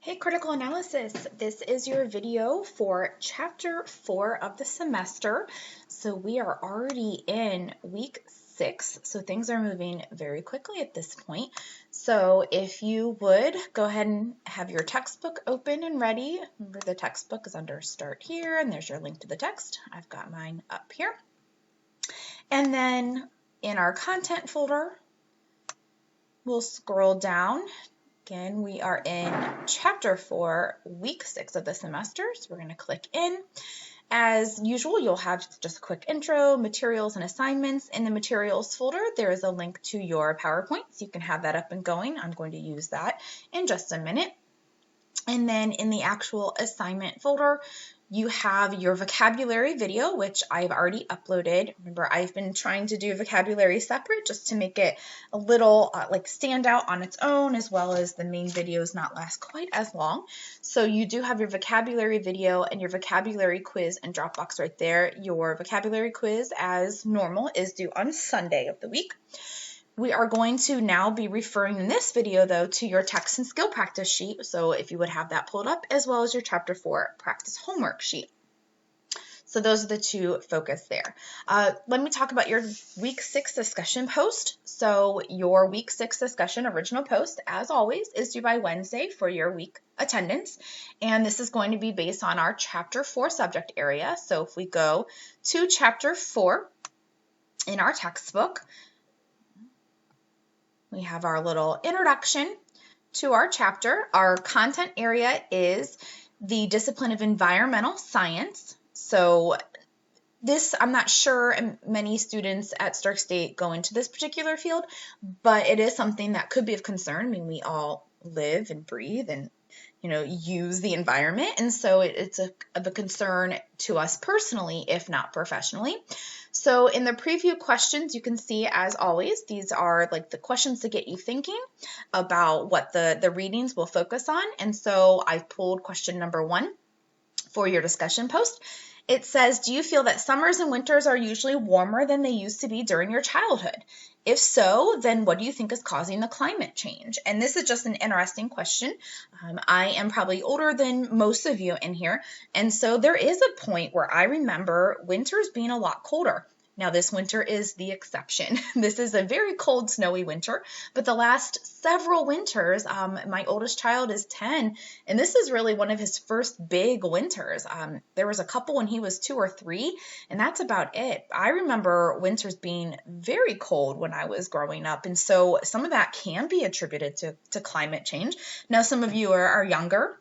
Hey, Critical Analysis. This is your video for Chapter 4 of the semester. So we are already in week 6, so things are moving very quickly at this point. So if you would, go ahead and have your textbook open and ready. Remember, the textbook is under Start here, and there's your link to the text. I've got mine up here. And then in our content folder, we'll scroll down. Again, we are in Chapter 4, Week 6 of the semester, so we're going to click in. As usual, you'll have just a quick intro, materials, and assignments. In the materials folder, there is a link to your PowerPoint, so you can have that up and going. I'm going to use that in just a minute. And then in the actual assignment folder, you have your vocabulary video, which I've already uploaded. Remember, I've been trying to do vocabulary separate just to make it a little stand out on its own, as well as the main videos not last quite as long. So you do have your vocabulary video and your vocabulary quiz in Dropbox right there. Your vocabulary quiz, as normal, is due on Sunday of the week. We are going to now be referring in this video, though, to your text and skill practice sheet. So if you would have that pulled up, as well as your Chapter 4 practice homework sheet. So those are the two focus there. Let me talk about your Week 6 discussion post. So your Week 6 discussion original post, as always, is due by Wednesday for your week attendance. And this is going to be based on our Chapter 4 subject area. So if we go to Chapter 4 in our textbook, we have our little introduction to our chapter. Our content area is the discipline of environmental science. So this, I'm not sure many students at Stark State go into this particular field, but it is something that could be of concern. I mean, we all live and breathe and use the environment, and so it's of a concern to us personally, if not professionally. So in the preview questions, you can see, as always, these are like the questions to get you thinking about what the readings will focus on. And so I've pulled question number 1 for your discussion post. It says, do you feel that summers and winters are usually warmer than they used to be during your childhood? If so, then what do you think is causing the climate change? And this is just an interesting question. I am probably older than most of you in here, and so there is a point where I remember winters being a lot colder. Now, this winter is the exception. This is a very cold, snowy winter, but the last several winters, my oldest child is 10, and this is really one of his first big winters. There was a couple when he was 2 or 3, and that's about it. I remember winters being very cold when I was growing up, and so some of that can be attributed to climate change. Now, some of you are younger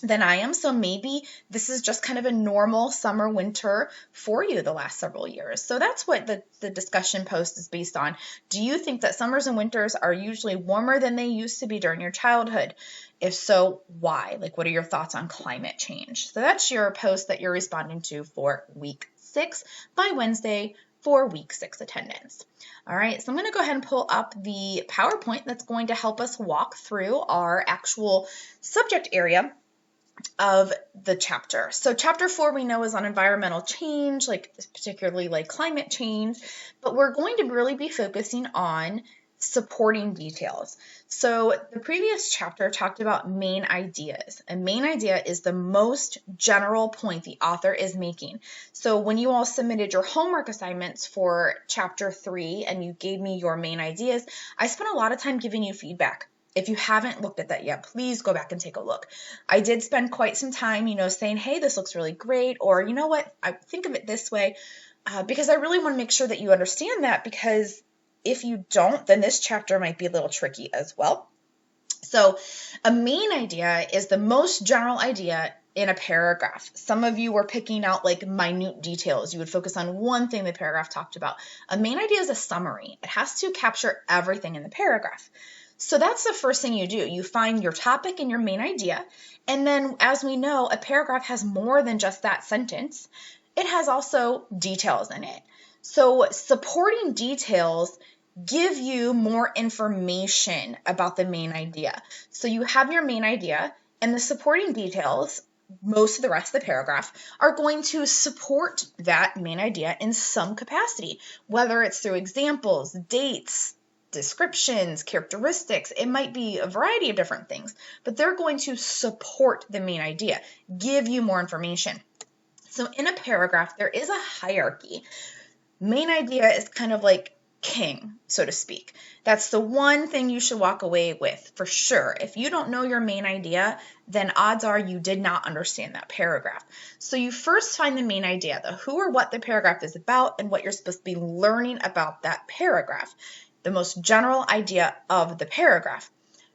than I am, so maybe this is just kind of a normal summer winter for you the last several years. So that's what the discussion post is based on. Do you think that summers and winters are usually warmer than they used to be during your childhood? If so, why? What are your thoughts on climate change? So that's your post that you're responding to for week 6 by Wednesday for week 6 attendance. All right, so I'm going to go ahead and pull up the PowerPoint that's going to help us walk through our actual subject area of the chapter. So Chapter 4 we know is on environmental change, particularly climate change, but we're going to really be focusing on supporting details. So the previous chapter talked about main ideas. A main idea is the most general point the author is making. So when you all submitted your homework assignments for Chapter 3 and you gave me your main ideas, I spent a lot of time giving you feedback. If you haven't looked at that yet, please go back and take a look. I did spend quite some time, saying, hey, this looks really great, or you know what, I think of it this way, because I really want to make sure that you understand that, because if you don't, then this chapter might be a little tricky as well. So a main idea is the most general idea in a paragraph. Some of you were picking out minute details. You would focus on one thing the paragraph talked about. A main idea is a summary. It has to capture everything in the paragraph. So that's the first thing you do. You find your topic and your main idea. And then, as we know, a paragraph has more than just that sentence. It has also details in it. So supporting details give you more information about the main idea. So you have your main idea, and the supporting details, most of the rest of the paragraph, are going to support that main idea in some capacity, whether it's through examples, dates, descriptions, characteristics. It might be a variety of different things, but they're going to support the main idea, give you more information. So in a paragraph, there is a hierarchy. Main idea is kind of like king, so to speak. That's the one thing you should walk away with for sure. If you don't know your main idea, then odds are you did not understand that paragraph. So you first find the main idea, the who or what the paragraph is about and what you're supposed to be learning about that paragraph, the most general idea of the paragraph.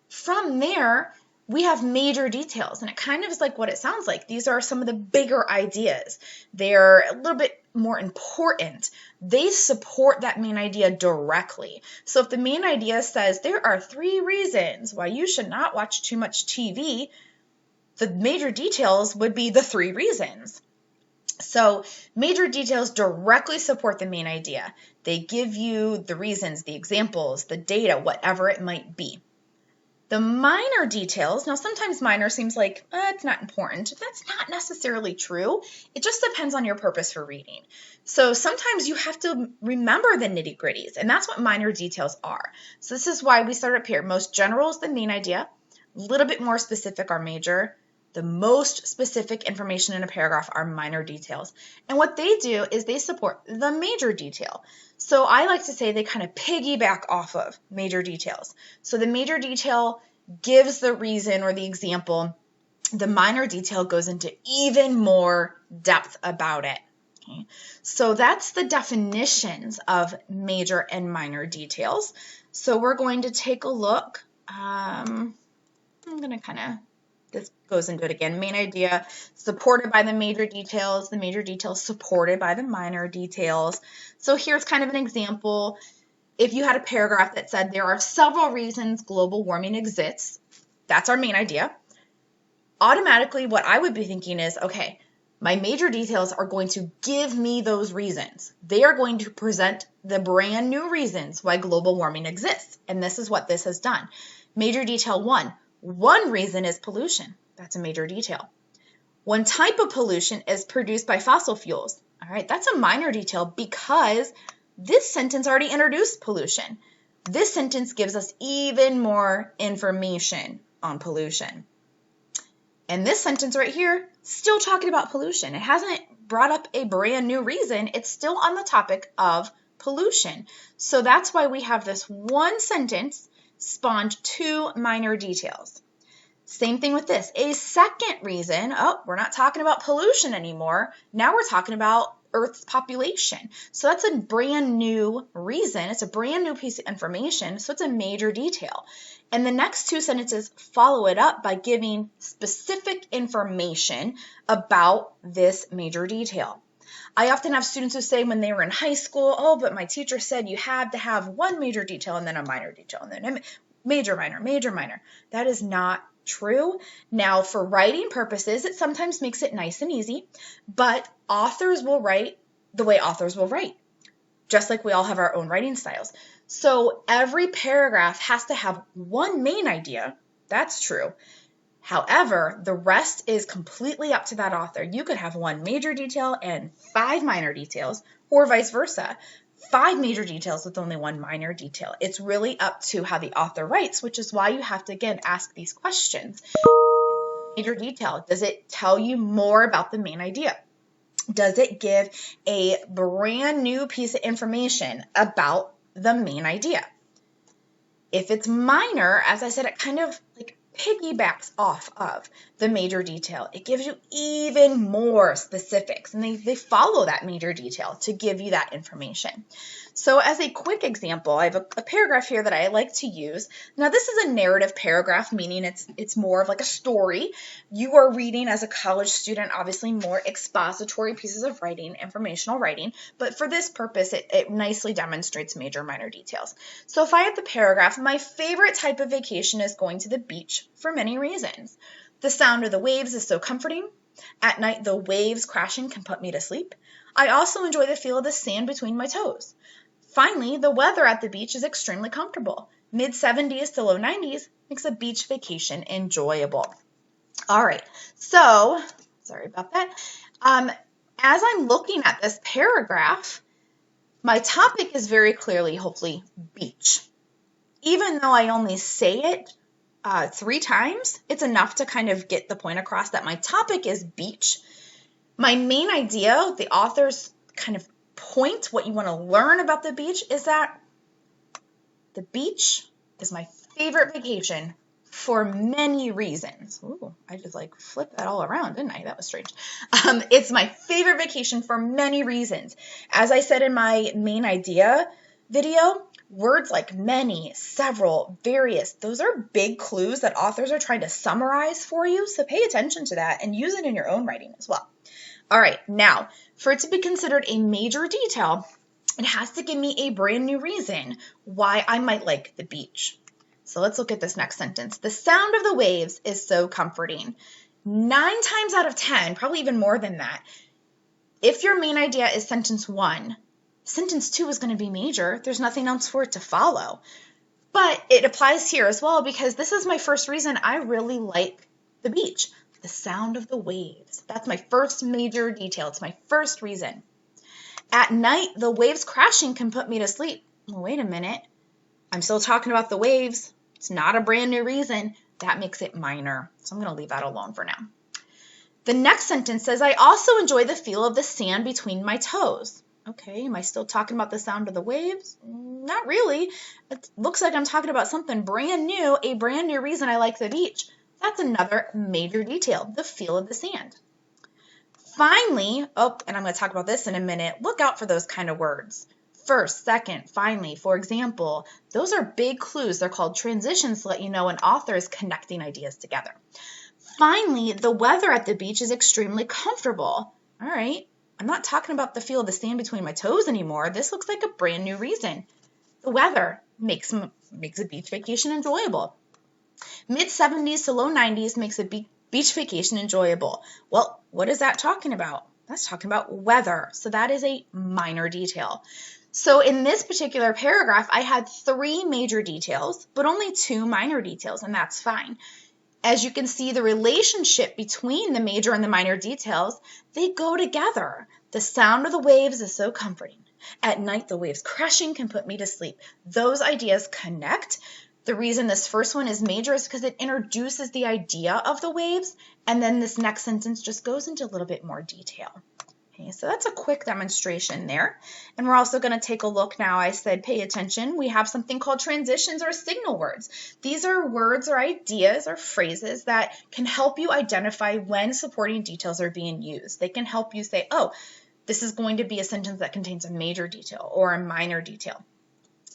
From there, we have major details, and it kind of is like what it sounds like. These are some of the bigger ideas. They're a little bit more important. They support that main idea directly. So if the main idea says there are 3 reasons why you should not watch too much TV, the major details would be the 3 reasons. So major details directly support the main idea. They give you the reasons, the examples, the data, whatever it might be. The minor details, now sometimes minor seems like it's not important. That's not necessarily true. It just depends on your purpose for reading. So sometimes you have to remember the nitty-gritties, and that's what minor details are. So this is why we start up here. Most general is the main idea. A little bit more specific are major. The most specific information in a paragraph are minor details. And what they do is they support the major detail. So I like to say they kind of piggyback off of major details. So the major detail gives the reason or the example. The minor detail goes into even more depth about it. Okay. So that's the definitions of major and minor details. So we're going to take a look. I'm going to kind of this goes into it again. Main idea supported by the major details supported by the minor details. So here's kind of an example. If you had a paragraph that said there are several reasons global warming exists, that's our main idea. Automatically, what I would be thinking is, okay, my major details are going to give me those reasons. They are going to present the brand new reasons why global warming exists. And this is what this has done. Major detail 1. One reason is pollution. That's a major detail. One type of pollution is produced by fossil fuels. All right, that's a minor detail because this sentence already introduced pollution. This sentence gives us even more information on pollution. And this sentence right here, still talking about pollution. It hasn't brought up a brand new reason. It's still on the topic of pollution. So that's why we have this one sentence spawned 2 minor details. Same thing with this. A second reason, we're not talking about pollution anymore. Now we're talking about Earth's population. So that's a brand new reason. It's a brand new piece of information. So it's a major detail. And the next 2 sentences follow it up by giving specific information about this major detail. I often have students who say when they were in high school, but my teacher said you had to have one major detail and then a minor detail and then a major, minor, major, minor. That is not true. Now, for writing purposes, it sometimes makes it nice and easy, but authors will write the way authors will write, just like we all have our own writing styles. So every paragraph has to have one main idea. That's true. However, the rest is completely up to that author. You could have one major detail and 5 minor details, or vice versa. 5 major details with only 1 minor detail. It's really up to how the author writes, which is why you have to, again, ask these questions. Major detail, does it tell you more about the main idea? Does it give a brand new piece of information about the main idea? If it's minor, as I said, it kind of like piggybacks off of the major detail. It gives you even more specifics, and they follow that major detail to give you that information. So as a quick example, I have a paragraph here that I like to use. Now this is a narrative paragraph, meaning it's more of like a story. You are reading as a college student, obviously more expository pieces of writing, informational writing, but for this purpose, it nicely demonstrates major, minor details. So if I had the paragraph, my favorite type of vacation is going to the beach for many reasons. The sound of the waves is so comforting. At night, the waves crashing can put me to sleep. I also enjoy the feel of the sand between my toes. Finally, the weather at the beach is extremely comfortable. Mid-70s to low 90s makes a beach vacation enjoyable. All right, so, sorry about that. As I'm looking at this paragraph, my topic is very clearly, hopefully, beach. even though I only say it 3 times, it's enough to kind of get the point across that my topic is beach. My main idea, the author's kind of point, what you want to learn about the beach, is that the beach is my favorite vacation for many reasons. Ooh, I just like flipped that all around, didn't I? That was strange. It's my favorite vacation for many reasons. As I said in my main idea video, words like many, several, various, those are big clues that authors are trying to summarize for you, so pay attention to that and use it in your own writing as well. All right, now, for it to be considered a major detail, it has to give me a brand new reason why I might like the beach. So let's look at this next sentence. The sound of the waves is so comforting. 9 times out of 10, probably even more than that, if your main idea is sentence 1, sentence 2 is going to be major. There's nothing else for it to follow. But it applies here as well because this is my first reason I really like the beach. The sound of the waves. That's my first major detail. It's my first reason. At night, the waves crashing can put me to sleep. Well, wait a minute. I'm still talking about the waves. It's not a brand new reason. That makes it minor. So I'm going to leave that alone for now. The next sentence says, I also enjoy the feel of the sand between my toes. Okay, am I still talking about the sound of the waves? Not really. It looks like I'm talking about something brand new, a brand new reason I like the beach. That's another major detail, the feel of the sand. Finally, and I'm going to talk about this in a minute, look out for those kind of words. First, second, finally, for example, those are big clues. They're called transitions to let you know an author is connecting ideas together. Finally, the weather at the beach is extremely comfortable. All right, I'm not talking about the feel of the sand between my toes anymore. This looks like a brand new reason. The weather makes a beach vacation enjoyable. Mid-70s to low 90s makes a beach vacation enjoyable. Well, what is that talking about? That's talking about weather. So that is a minor detail. So in this particular paragraph, I had 3 major details, but only 2 minor details, and that's fine. As you can see, the relationship between the major and the minor details, they go together. The sound of the waves is so comforting. At night, the waves crashing can put me to sleep. Those ideas connect. The reason this first one is major is because it introduces the idea of the waves, and then this next sentence just goes into a little bit more detail. Okay, so that's a quick demonstration there. And we're also going to take a look now. I said pay attention. We have something called transitions or signal words. These are words or ideas or phrases that can help you identify when supporting details are being used. They can help you say, oh, this is going to be a sentence that contains a major detail or a minor detail.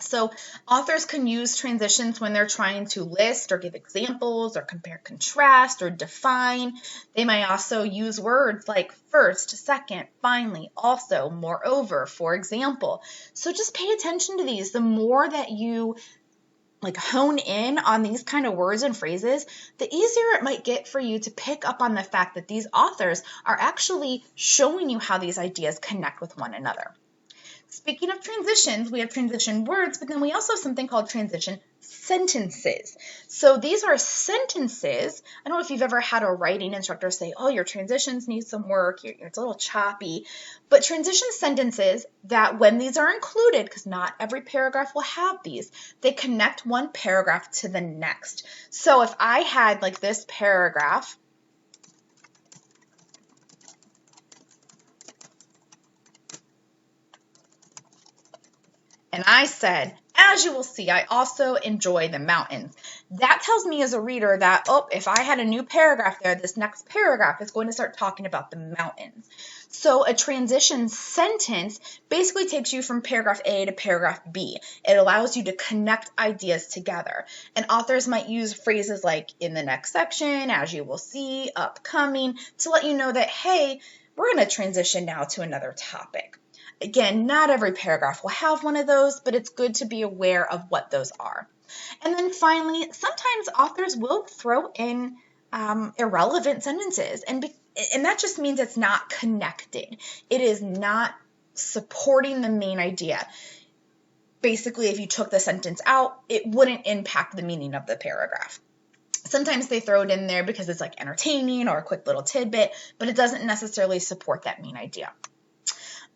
So authors can use transitions when they're trying to list or give examples or compare, contrast, or define. They may also use words like first, second, finally, also, moreover, for example. So just pay attention to these. The more that you hone in on these kind of words and phrases, the easier it might get for you to pick up on the fact that these authors are actually showing you how these ideas connect with one another. Speaking of transitions, we have transition words, but then we also have something called transition sentences. So these are sentences. I don't know if you've ever had a writing instructor say, oh, your transitions need some work, it's a little choppy. But transition sentences that when these are included, because not every paragraph will have these, they connect one paragraph to the next. So if I had this paragraph, and I said, as you will see, I also enjoy the mountains. That tells me as a reader that, if I had a new paragraph there, this next paragraph is going to start talking about the mountains. So a transition sentence basically takes you from paragraph A to paragraph B. It allows you to connect ideas together. And authors might use phrases like in the next section, as you will see, upcoming, to let you know that, hey, we're going to transition now to another topic. Again, not every paragraph will have one of those, but it's good to be aware of what those are. And then finally, sometimes authors will throw in irrelevant sentences, and that just means it's not connected. It is not supporting the main idea. Basically, if you took the sentence out, it wouldn't impact the meaning of the paragraph. Sometimes they throw it in there because it's entertaining or a quick little tidbit, but it doesn't necessarily support that main idea.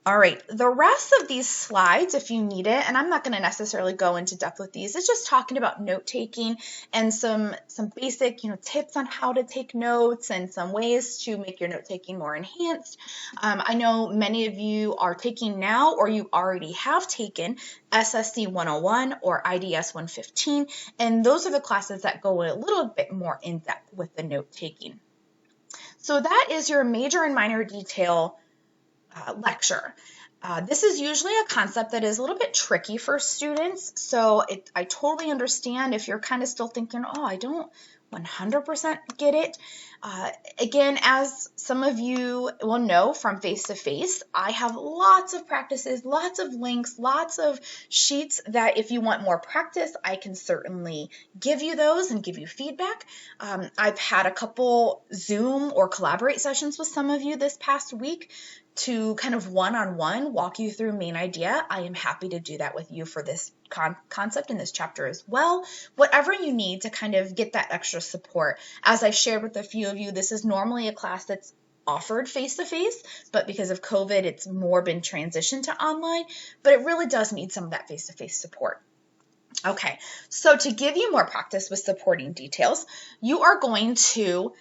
All right, the rest of these slides, if you need it, and I'm not going to necessarily go into depth with these, it's just talking about note taking and some basic, tips on how to take notes and some ways to make your note taking more enhanced. I know many of you are taking now, or you already have taken SSC 101 or IDS 115, and those are the classes that go a little bit more in depth with the note taking. So that is your major and minor detail lecture. This is usually a concept that is a little bit tricky for students, so I totally understand if you're kind of still thinking, oh, I don't 100% get it. Again, as some of you will know from face-to-face, I have lots of practices, lots of links, lots of sheets that if you want more practice, I can certainly give you those and give you feedback. I've had a couple Zoom or Collaborate sessions with some of you this past week to kind of one-on-one walk you through main idea. I am happy to do that with you for this concept in this chapter as well. Whatever you need to kind of get that extra support. As I've shared with a few of you, this is normally a class that's offered face-to-face, but because of COVID, it's more been transitioned to online, but it really does need some of that face-to-face support. Okay, so to give you more practice with supporting details, you are going to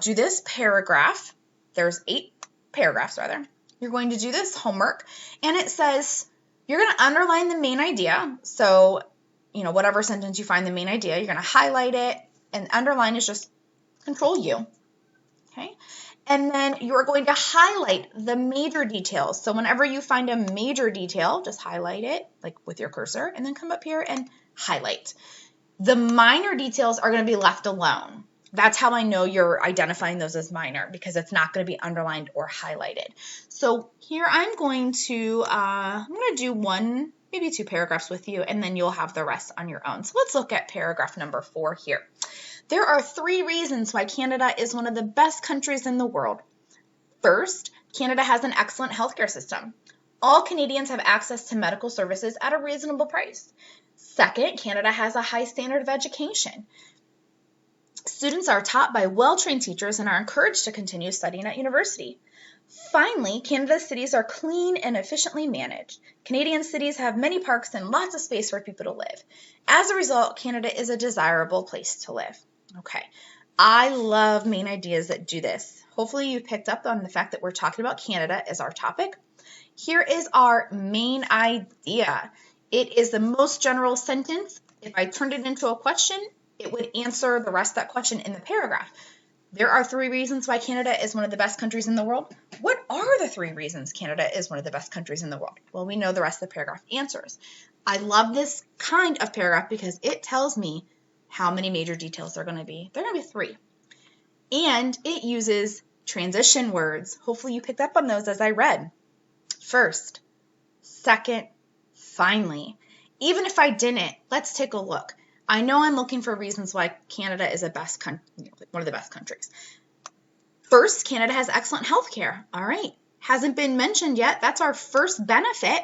do this paragraph. There's 8 paragraphs rather. You're going to do this homework, and it says you're going to underline the main idea. So, whatever sentence you find the main idea, you're going to highlight it, and underline is just Control U. Okay, and then you're going to highlight the major details. So whenever you find a major detail, just highlight it like with your cursor, and then come up here and highlight. The minor details are going to be left alone. That's how I know you're identifying those as minor, because it's not going to be underlined or highlighted. So here I'm going to do 1, maybe 2 paragraphs with you, and then you'll have the rest on your own. So let's look at paragraph number 4 here. There are 3 reasons why Canada is one of the best countries in the world. First, Canada has an excellent healthcare system. All Canadians have access to medical services at a reasonable price. Second, Canada has a high standard of education. Students are taught by well-trained teachers and are encouraged to continue studying at university. Finally, Canada's cities are clean and efficiently managed. Canadian cities have many parks and lots of space for people to live. As a result, Canada is a desirable place to live. Okay, I love main ideas that do this. Hopefully you picked up on the fact that we're talking about Canada as our topic. Here is our main idea. It is the most general sentence. If I turned it into a question, it would answer the rest of that question in the paragraph. There are 3 reasons why Canada is one of the best countries in the world. What are the 3 reasons Canada is one of the best countries in the world? Well, we know the rest of the paragraph answers. I love this kind of paragraph because it tells me how many major details there are going to be. There are going to be 3. And it uses transition words. Hopefully you picked up on those as I read. First, second, finally. Even if I didn't, let's take a look. I know I'm looking for reasons why Canada is one of the best countries. First, Canada has excellent health care. All right. Hasn't been mentioned yet. That's our first benefit.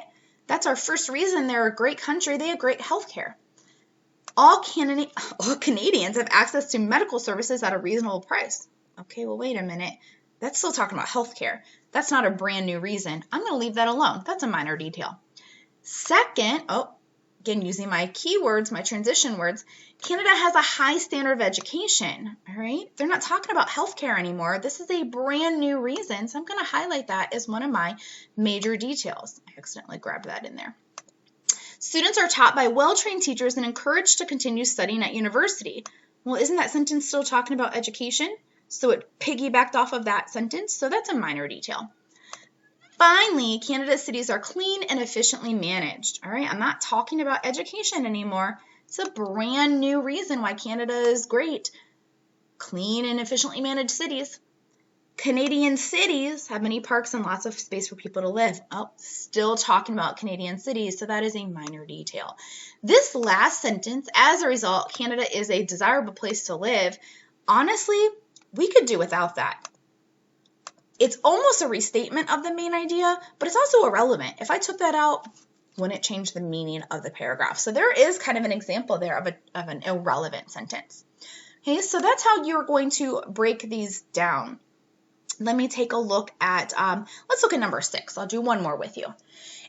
That's our first reason they're a great country. They have great health care. All Canadians have access to medical services at a reasonable price. Okay, well, wait a minute. That's still talking about health care. That's not a brand new reason. I'm going to leave that alone. That's a minor detail. Second, again, using my keywords, my transition words, Canada has a high standard of education, all right? They're not talking about healthcare anymore. This is a brand new reason, so I'm going to highlight that as one of my major details. I accidentally grabbed that in there. Students are taught by well-trained teachers and encouraged to continue studying at university. Well, isn't that sentence still talking about education? So it piggybacked off of that sentence, so that's a minor detail. Finally, Canada's cities are clean and efficiently managed. All right, I'm not talking about education anymore. It's a brand new reason why Canada is great. Clean and efficiently managed cities. Canadian cities have many parks and lots of space for people to live. Oh, still talking about Canadian cities, so that is a minor detail. This last sentence, as a result, Canada is a desirable place to live. Honestly, we could do without that. It's almost a restatement of the main idea, but it's also irrelevant. If I took that out, wouldn't it change the meaning of the paragraph? So there is kind of an example there of an irrelevant sentence. Okay, so that's how you're going to break these down. let me take a look at, let's look at number 6. I'll do one more with you.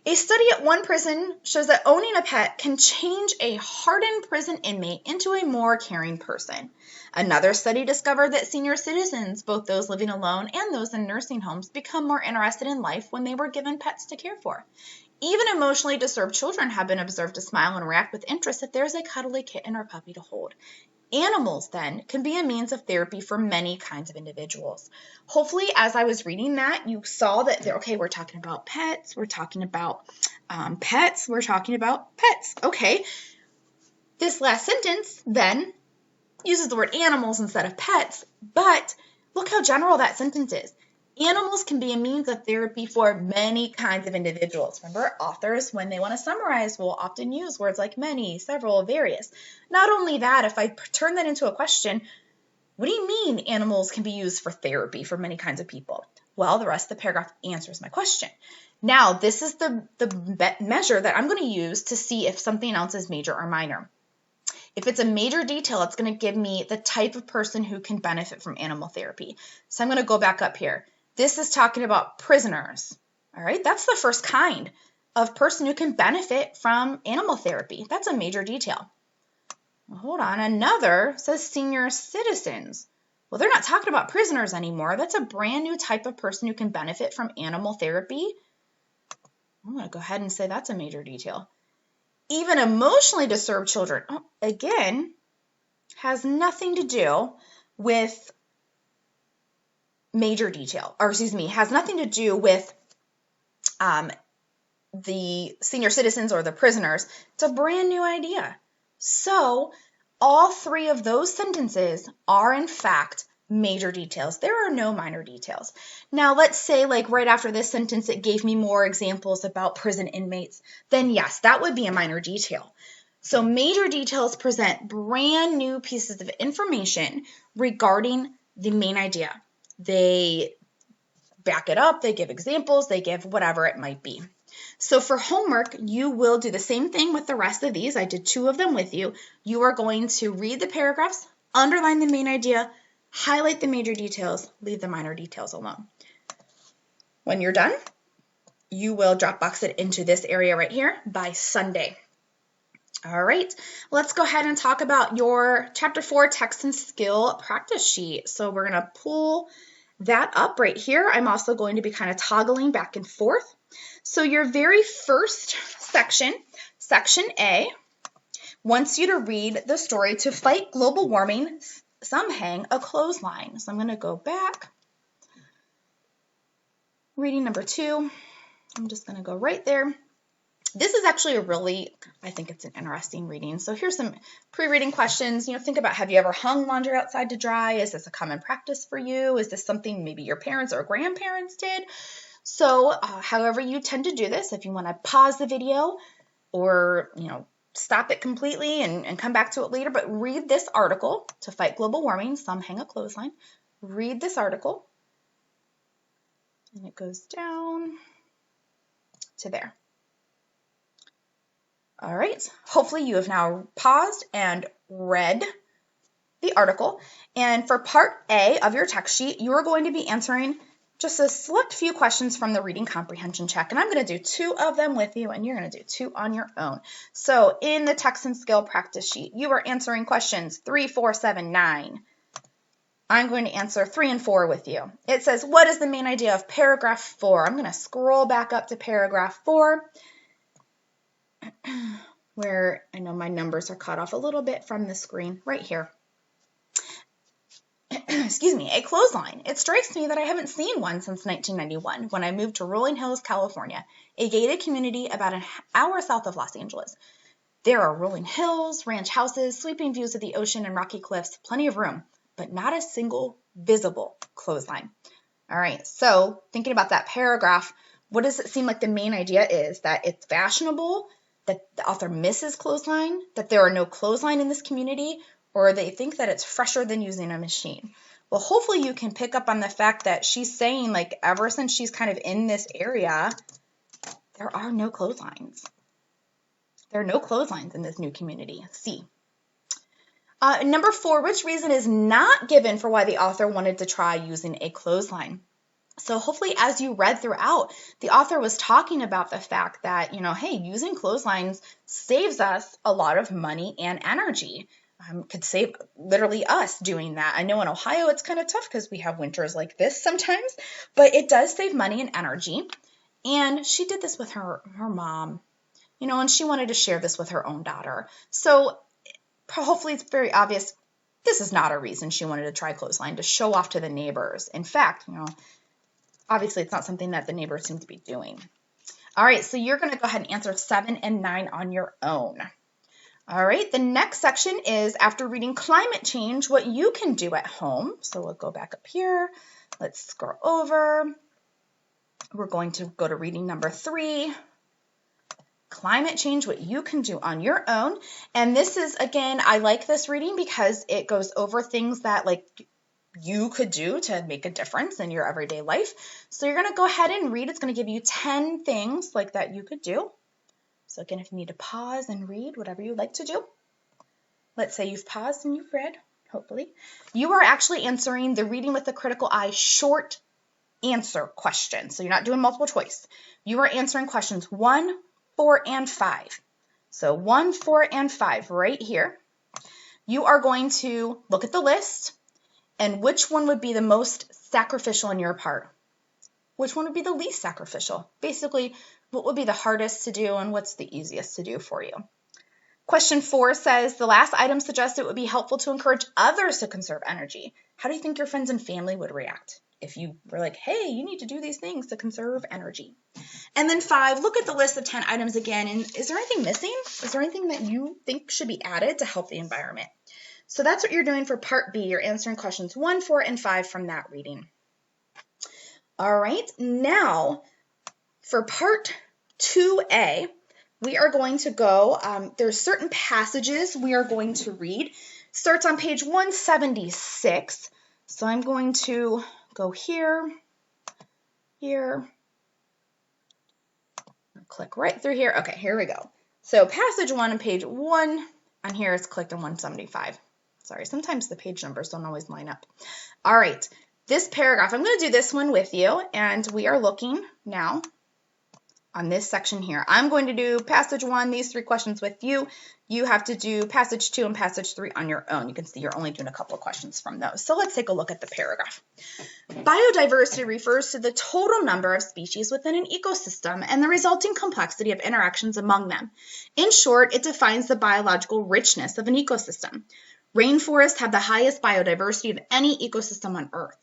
A study at one prison shows that owning a pet can change a hardened prison inmate into a more caring person. Another study discovered that senior citizens, both those living alone and those in nursing homes, become more interested in life when they were given pets to care for. Even emotionally disturbed children have been observed to smile and react with interest if there's a cuddly kitten or puppy to hold. Animals, then, can be a means of therapy for many kinds of individuals. Hopefully, as I was reading that, you saw that, okay, we're talking about pets, we're talking about pets, we're talking about pets. Okay, this last sentence, then, uses the word animals instead of pets, but look how general that sentence is. Animals can be a means of therapy for many kinds of individuals. Remember, authors, when they want to summarize, will often use words like many, several, various. Not only that, if I turn that into a question, what do you mean animals can be used for therapy for many kinds of people? Well, the rest of the paragraph answers my question. Now, this is the measure that I'm going to use to see if something else is major or minor. If it's a major detail, it's going to give me the type of person who can benefit from animal therapy. So I'm going to go back up here. This is talking about prisoners. All right, that's the first kind of person who can benefit from animal therapy. That's a major detail. Well, hold on, another says senior citizens. Well, they're not talking about prisoners anymore. That's a brand new type of person who can benefit from animal therapy. I'm going to go ahead and say that's a major detail. Even emotionally disturbed children, again, has nothing to do with major detail, or excuse me, has nothing to do with the senior citizens or the prisoners. It's a brand new idea. So all three of those sentences are in fact major details. There are no minor details. Now let's say like right after this sentence it gave me more examples about prison inmates. Then yes, that would be a minor detail. So major details present brand new pieces of information regarding the main idea. They back it up, they give examples, they give whatever it might be. So for homework, you will do the same thing with the rest of these. I did 2 of them with you. You are going to read the paragraphs, underline the main idea, highlight the major details, leave the minor details alone. When you're done, you will Dropbox it into this area right here by Sunday. All right, let's go ahead and talk about your Chapter 4 Text and Skill practice sheet. So we're going to pull that up right here. I'm also going to be kind of toggling back and forth. So your very first section, Section A, wants you to read the story To Fight Global Warming, Some Hang a Clothesline. So I'm going to go back. Reading number 2. I'm just going to go right there. This is actually I think it's an interesting reading. So here's some pre-reading questions. Think about, have you ever hung laundry outside to dry? Is this a common practice for you? Is this something maybe your parents or grandparents did? So however you tend to do this, if you want to pause the video or, stop it completely and come back to it later, but read this article, To Fight Global Warming, Some Hang a Clothesline. Read this article. And it goes down to there. All right, hopefully you have now paused and read the article. And for part A of your text sheet, you are going to be answering just a select few questions from the reading comprehension check. And I'm going to do 2 of them with you, and you're going to do 2 on your own. So in the text and skill practice sheet, you are answering questions 3, 4, 7, 9. I'm going to answer 3 and 4 with you. It says, what is the main idea of paragraph 4? I'm going to scroll back up to paragraph 4. Where I know my numbers are cut off a little bit from the screen right here. Excuse me, a clothesline. It strikes me that I haven't seen one since 1991 when I moved to Rolling Hills, California, a gated community about an hour south of Los Angeles. There are rolling hills, ranch houses, sweeping views of the ocean and rocky cliffs, plenty of room, but not a single visible clothesline. All right, so thinking about that paragraph, what does it seem like the main idea is? That it's fashionable, that the author misses clothesline, that there are no clothesline in this community, or they think that it's fresher than using a machine. Well, hopefully you can pick up on the fact that she's saying, like, ever since she's kind of in this area, there are no clotheslines. There are no clotheslines in this new community. C. Number 4, which reason is not given for why the author wanted to try using a clothesline? So hopefully as you read throughout, the author was talking about the fact that, hey, using clotheslines saves us a lot of money and energy. Could save literally us doing that. I know in Ohio it's kind of tough because we have winters like this sometimes, but it does save money and energy. And she did this with her mom, and she wanted to share this with her own daughter. So hopefully it's very obvious this is not a reason she wanted to try clothesline to show off to the neighbors. In fact, obviously it's not something that the neighbors seem to be doing. All right, so you're going to go ahead and answer 7 and 9 on your own. All right, the next section is after reading climate change, what you can do at home. So we'll go back up here. Let's scroll over. We're going to go to reading number 3. Climate change, what you can do on your own. And this is, again, I like this reading because it goes over things that you could do to make a difference in your everyday life. So you're going to go ahead and read. It's going to give you 10 things like that you could do. So again, if you need to pause and read, whatever you'd like to do. Let's say you've paused and you've read, hopefully. You are actually answering the Reading with a Critical Eye short answer question. So you're not doing multiple choice. You are answering questions 1, 4, and 5. So 1, 4, and 5 right here. You are going to look at the list and which one would be the most sacrificial on your part? Which one would be the least sacrificial? Basically, what would be the hardest to do and what's the easiest to do for you? Question 4 says, the last item suggests it would be helpful to encourage others to conserve energy. How do you think your friends and family would react if you were like, hey, you need to do these things to conserve energy? And then 5, look at the list of 10 items again, and is there anything missing? Is there anything that you think should be added to help the environment? So that's what you're doing for part B. You're answering questions 1, 4, and 5 from that reading. All right, now for part 2A, we are going to go, there's certain passages we are going to read. Starts on page 176. So I'm going to go here, click right through here. Okay, here we go. So passage 1 on page 1 on here is clicked on 175. Sorry, sometimes the page numbers don't always line up. All right, this paragraph, I'm going to do this one with you, and we are looking now on this section here. I'm going to do passage 1, these 3 questions with you. You have to do passage 2 and passage 3 on your own. You can see you're only doing a couple of questions from those. So let's take a look at the paragraph. Biodiversity refers to the total number of species within an ecosystem and the resulting complexity of interactions among them. In short, it defines the biological richness of an ecosystem. Rainforests have the highest biodiversity of any ecosystem on Earth.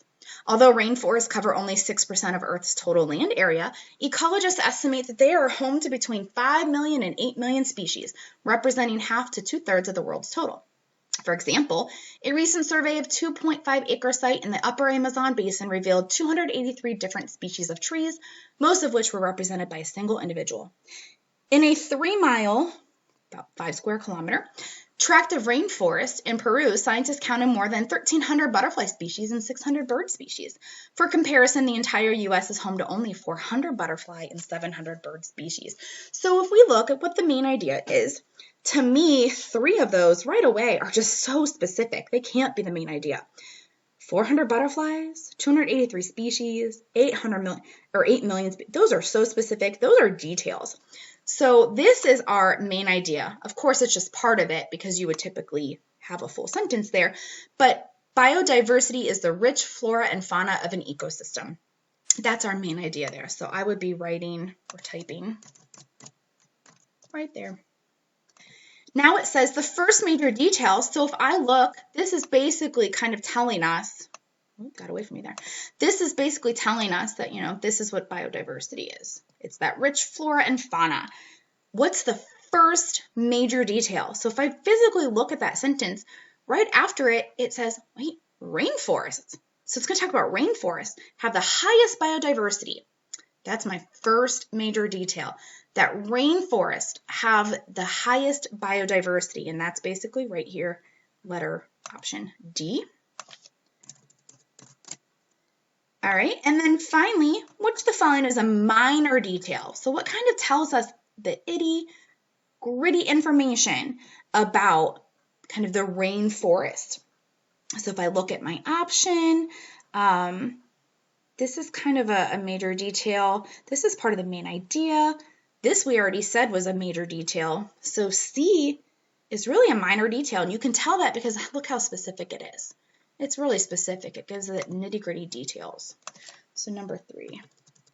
Although rainforests cover only 6% of Earth's total land area, ecologists estimate that they are home to between 5 million and 8 million species, representing half to 2/3 of the world's total. For example, a recent survey of 2.5-acre site in the upper Amazon basin revealed 283 different species of trees, most of which were represented by a single individual. In a 3-mile, about 5 square kilometer, tract of rainforest in Peru, scientists counted more than 1,300 butterfly species and 600 bird species. For comparison, the entire U.S. is home to only 400 butterfly and 700 bird species. So if we look at what the main idea is, to me, 3 of those right away are just so specific. They can't be the main idea. 400 butterflies, 283 species, 8 million, those are so specific. Those are details. So this is our main idea. Of course, it's just part of it because you would typically have a full sentence there. But biodiversity is the rich flora and fauna of an ecosystem. That's our main idea there. So I would be writing or typing right there. Now it says the first major detail. So if I look, this is basically kind of telling us, got away from me there. This is basically telling us that, this is what biodiversity is. It's that rich flora and fauna. What's the first major detail? So if I physically look at that sentence, right after it, it says, wait, rainforests. So it's going to talk about rainforests have the highest biodiversity. That's my first major detail, that rainforests have the highest biodiversity. And that's basically right here, letter option D. All right, and then finally, which of the following is a minor detail? So what kind of tells us the itty-gritty information about kind of the rainforest? So if I look at my option, this is kind of a major detail. This is part of the main idea. This we already said was a major detail. So C is really a minor detail, and you can tell that because look how specific it is. It's really specific. It gives it nitty-gritty details. So number 3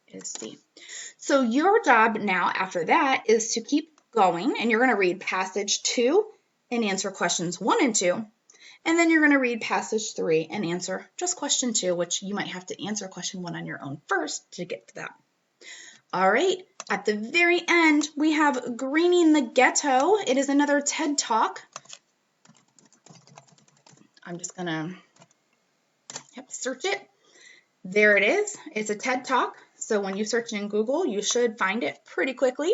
is C. So your job now after that is to keep going, and you're going to read passage 2 and answer questions 1 and 2. And then you're going to read passage 3 and answer just question 2, which you might have to answer question 1 on your own first to get to that. All right, at the very end, we have Greening the Ghetto. It is another TED Talk. I'm just going to search it. There it is. It's a TED Talk. So when you search in Google, you should find it pretty quickly.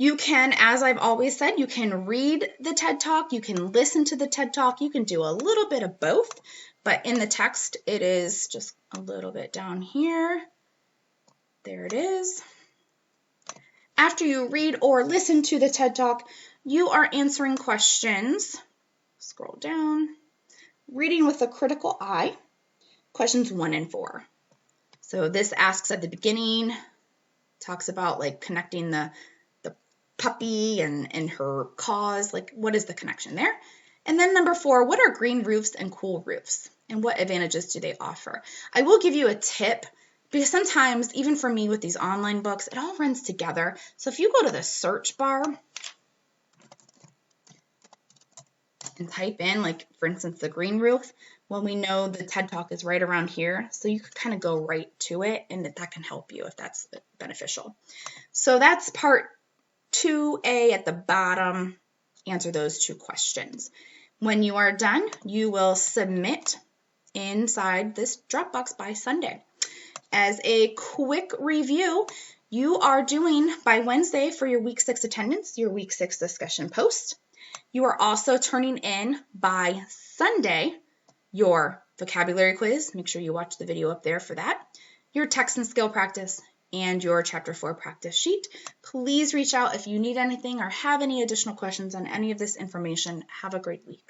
You can, as I've always said, you can read the TED Talk, you can listen to the TED Talk, you can do a little bit of both, but in the text, it is just a little bit down here. There it is. After you read or listen to the TED Talk, you are answering questions. Scroll down. Reading with a critical eye, questions 1 and 4. So this asks at the beginning, talks about like connecting the puppy and her cause, like what is the connection there? And then number 4, what are green roofs and cool roofs? And what advantages do they offer? I will give you a tip because sometimes, even for me with these online books, it all runs together. So if you go to the search bar and type in, like for instance, the green roof, well, we know the TED Talk is right around here. So you could kind of go right to it, and that can help you if that's beneficial. So that's part 2A at the bottom. Answer those 2 questions. When you are done, you will submit inside this Dropbox by Sunday. As a quick review, you are doing by Wednesday for your week 6 attendance, your week 6 discussion post. You are also turning in by Sunday your vocabulary quiz. Make sure you watch the video up there for that. Your text and skill practice, and your Chapter 4 practice sheet. Please reach out if you need anything or have any additional questions on any of this information. Have a great week.